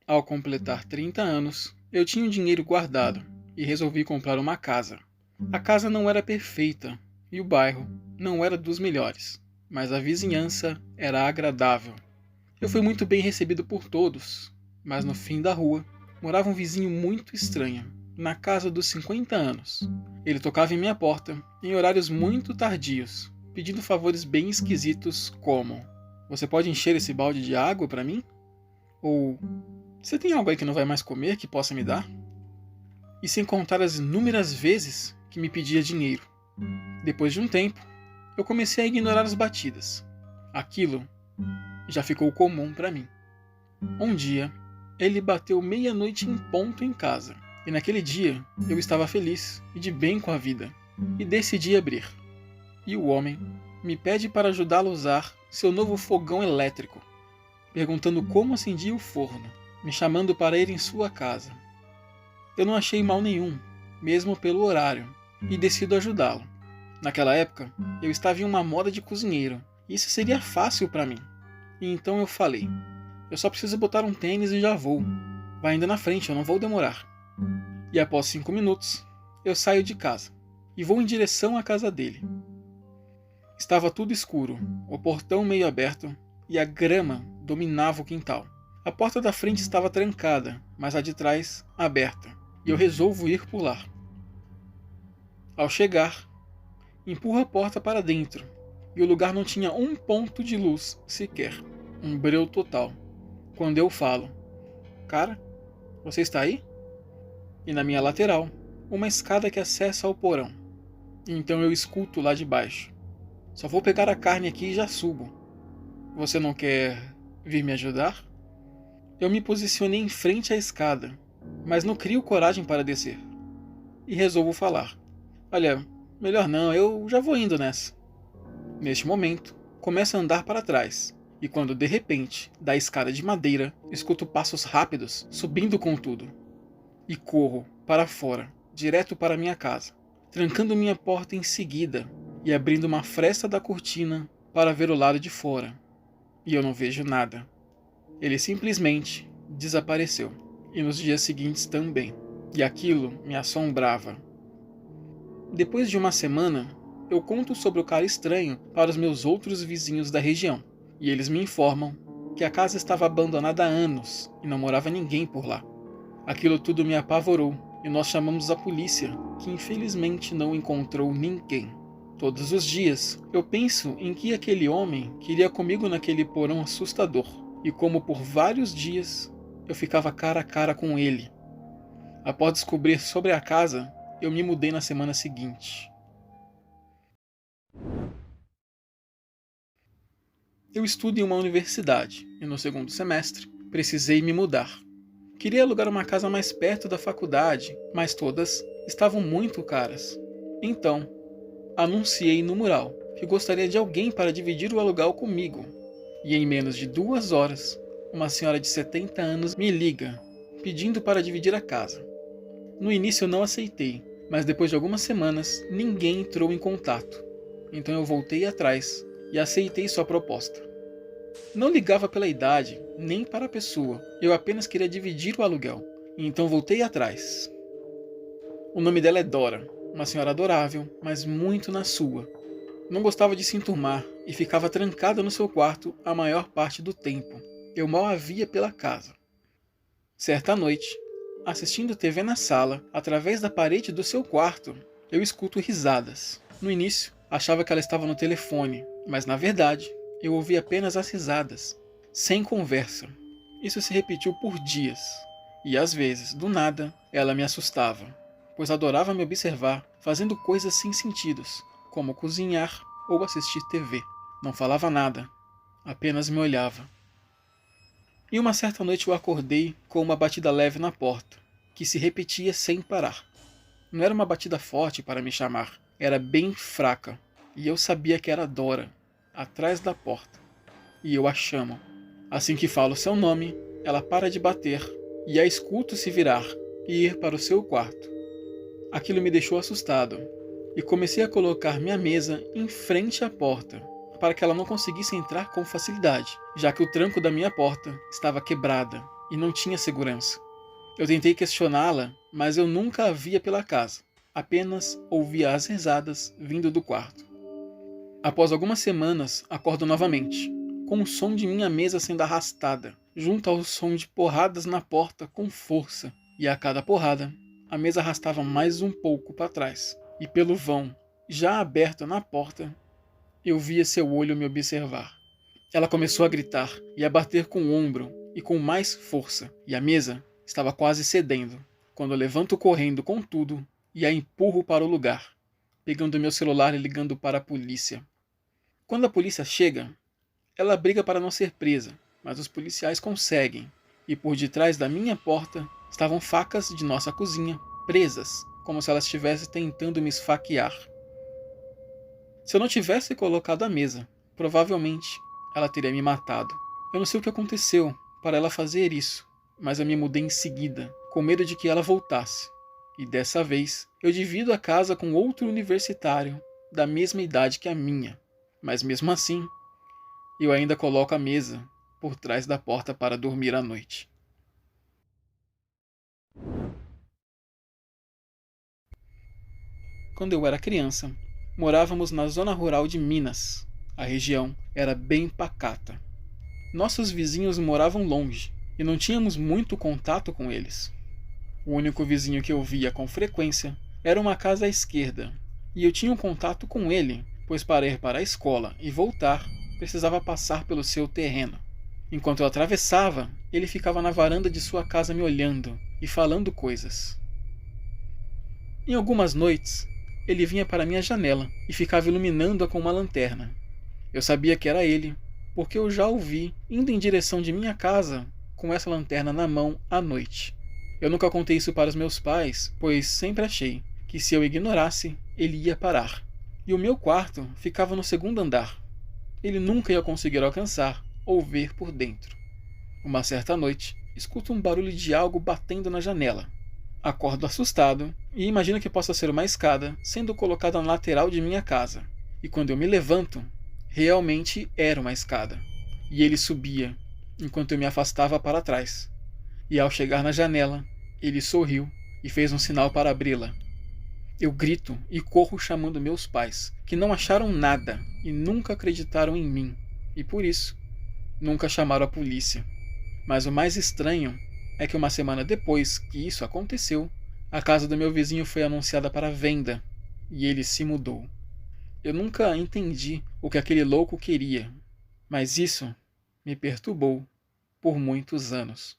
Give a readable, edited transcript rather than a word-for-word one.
Ao completar 30 anos, eu tinha um dinheiro guardado e resolvi comprar uma casa. A casa não era perfeita e o bairro não era dos melhores, mas a vizinhança era agradável. Eu fui muito bem recebido por todos, mas no fim da rua morava um vizinho muito estranho, na casa dos 50 anos. Ele tocava em minha porta em horários muito tardios, pedindo favores bem esquisitos como: "Você pode encher esse balde de água para mim?" Ou "Você tem algo aí que não vai mais comer que possa me dar?" E sem contar as inúmeras vezes que me pedia dinheiro. Depois de um tempo, eu comecei a ignorar as batidas. Aquilo já ficou comum para mim. Um dia, ele bateu meia-noite em ponto em casa. E naquele dia, eu estava feliz e de bem com a vida. E decidi abrir. E o homem me pede para ajudá-lo a usar seu novo fogão elétrico, perguntando como acendia o forno, me chamando para ir em sua casa. Eu não achei mal nenhum, mesmo pelo horário, e decido ajudá-lo. Naquela época, eu estava em uma moda de cozinheiro, e isso seria fácil para mim. E então eu falei: "Eu só preciso botar um tênis e já vou. Vai ainda na frente, eu não vou demorar." E após 5 minutos, eu saio de casa e vou em direção à casa dele. Estava tudo escuro, o portão meio aberto e a grama dominava o quintal. A porta da frente estava trancada, mas a de trás aberta, e eu resolvo ir por lá. Ao chegar, empurro a porta para dentro, e o lugar não tinha um ponto de luz sequer. Um breu total. Quando eu falo: "Cara, você está aí?" E na minha lateral, uma escada que acessa ao porão. Então eu escuto lá de baixo: "Só vou pegar a carne aqui e já subo. Você não quer vir me ajudar?" Eu me posicionei em frente à escada, mas não crio coragem para descer. E resolvo falar: "Olha, melhor não, eu já vou indo nessa." Neste momento, começo a andar para trás, e quando de repente, da escada de madeira, escuto passos rápidos, subindo com tudo. E corro para fora, direto para minha casa, trancando minha porta em seguida e abrindo uma fresta da cortina para ver o lado de fora. E eu não vejo nada. Ele simplesmente desapareceu. E nos dias seguintes também. E aquilo me assombrava. Depois de uma semana, eu conto sobre o cara estranho para os meus outros vizinhos da região. E eles me informam que a casa estava abandonada há anos e não morava ninguém por lá. Aquilo tudo me apavorou e nós chamamos a polícia, que infelizmente não encontrou ninguém. Todos os dias, eu penso em que aquele homem queria comigo naquele porão assustador, e como por vários dias eu ficava cara a cara com ele. Após descobrir sobre a casa, eu me mudei na semana seguinte. Eu estudo em uma universidade e no segundo semestre precisei me mudar. Queria alugar uma casa mais perto da faculdade, mas todas estavam muito caras. Então, anunciei no mural que gostaria de alguém para dividir o aluguel comigo. E em menos de 2 horas, uma senhora de 70 anos me liga, pedindo para dividir a casa. No início eu não aceitei, mas depois de algumas semanas, ninguém entrou em contato. Então eu voltei atrás e aceitei sua proposta. Não ligava pela idade, nem para a pessoa, eu apenas queria dividir o aluguel. Então voltei atrás. O nome dela é Dora, uma senhora adorável, mas muito na sua. Não gostava de se enturmar e ficava trancada no seu quarto a maior parte do tempo. Eu mal a via pela casa. Certa noite, assistindo TV na sala, através da parede do seu quarto, eu escuto risadas. No início, achava que ela estava no telefone, mas na verdade, eu ouvi apenas as risadas, sem conversa. Isso se repetiu por dias, e às vezes, do nada, ela me assustava, pois adorava me observar fazendo coisas sem sentidos, como cozinhar ou assistir TV. Não falava nada, apenas me olhava. E uma certa noite eu acordei com uma batida leve na porta, que se repetia sem parar. Não era uma batida forte para me chamar, era bem fraca, e eu sabia que era Dora, atrás da porta, e eu a chamo. Assim que falo seu nome, ela para de bater, e a escuto se virar e ir para o seu quarto. Aquilo me deixou assustado, e comecei a colocar minha mesa em frente à porta, para que ela não conseguisse entrar com facilidade, já que o tranco da minha porta estava quebrada. e não tinha segurança. Eu tentei questioná-la, mas eu nunca a via pela casa. Apenas ouvia as risadas vindo do quarto. Após algumas semanas, acordo novamente, com o som de minha mesa sendo arrastada, junto ao som de porradas na porta com força. E a cada porrada, a mesa arrastava mais um pouco para trás. E pelo vão, já aberto na porta, eu via seu olho me observar. Ela começou a gritar e a bater com o ombro e com mais força, e a mesa estava quase cedendo, quando eu levanto correndo com tudo e a empurro para o lugar, pegando meu celular e ligando para a polícia. Quando a polícia chega, ela briga para não ser presa, mas os policiais conseguem, e por detrás da minha porta estavam facas de nossa cozinha, presas, como se ela estivesse tentando me esfaquear. Se eu não tivesse colocado a mesa, provavelmente ela teria me matado. Eu não sei o que aconteceu para ela fazer isso, mas eu me mudei em seguida, com medo de que ela voltasse. E dessa vez, eu divido a casa com outro universitário, da mesma idade que a minha. Mas mesmo assim, eu ainda coloco a mesa por trás da porta para dormir à noite. Quando eu era criança, morávamos na zona rural de Minas. A região era bem pacata. Nossos vizinhos moravam longe e não tínhamos muito contato com eles. O único vizinho que eu via com frequência era uma casa à esquerda, e eu tinha um contato com ele, pois para ir para a escola e voltar, precisava passar pelo seu terreno. Enquanto eu atravessava, ele ficava na varanda de sua casa me olhando e falando coisas. Em algumas noites, ele vinha para minha janela e ficava iluminando-a com uma lanterna. Eu sabia que era ele, porque eu já o vi indo em direção de minha casa com essa lanterna na mão à noite. Eu nunca contei isso para os meus pais, pois sempre achei que se eu ignorasse, ele ia parar. E o meu quarto ficava no segundo andar. Ele nunca ia conseguir alcançar ou ver por dentro. Uma certa noite, escuto um barulho de algo batendo na janela. Acordo assustado e imagino que possa ser uma escada sendo colocada na lateral de minha casa. E quando eu me levanto, realmente era uma escada. E ele subia, enquanto eu me afastava para trás. E ao chegar na janela, ele sorriu e fez um sinal para abri-la. Eu grito e corro chamando meus pais, que não acharam nada e nunca acreditaram em mim, e por isso, nunca chamaram a polícia. Mas o mais estranho é que uma semana depois que isso aconteceu, a casa do meu vizinho foi anunciada para venda, e ele se mudou. Eu nunca entendi o que aquele louco queria, mas isso me perturbou por muitos anos.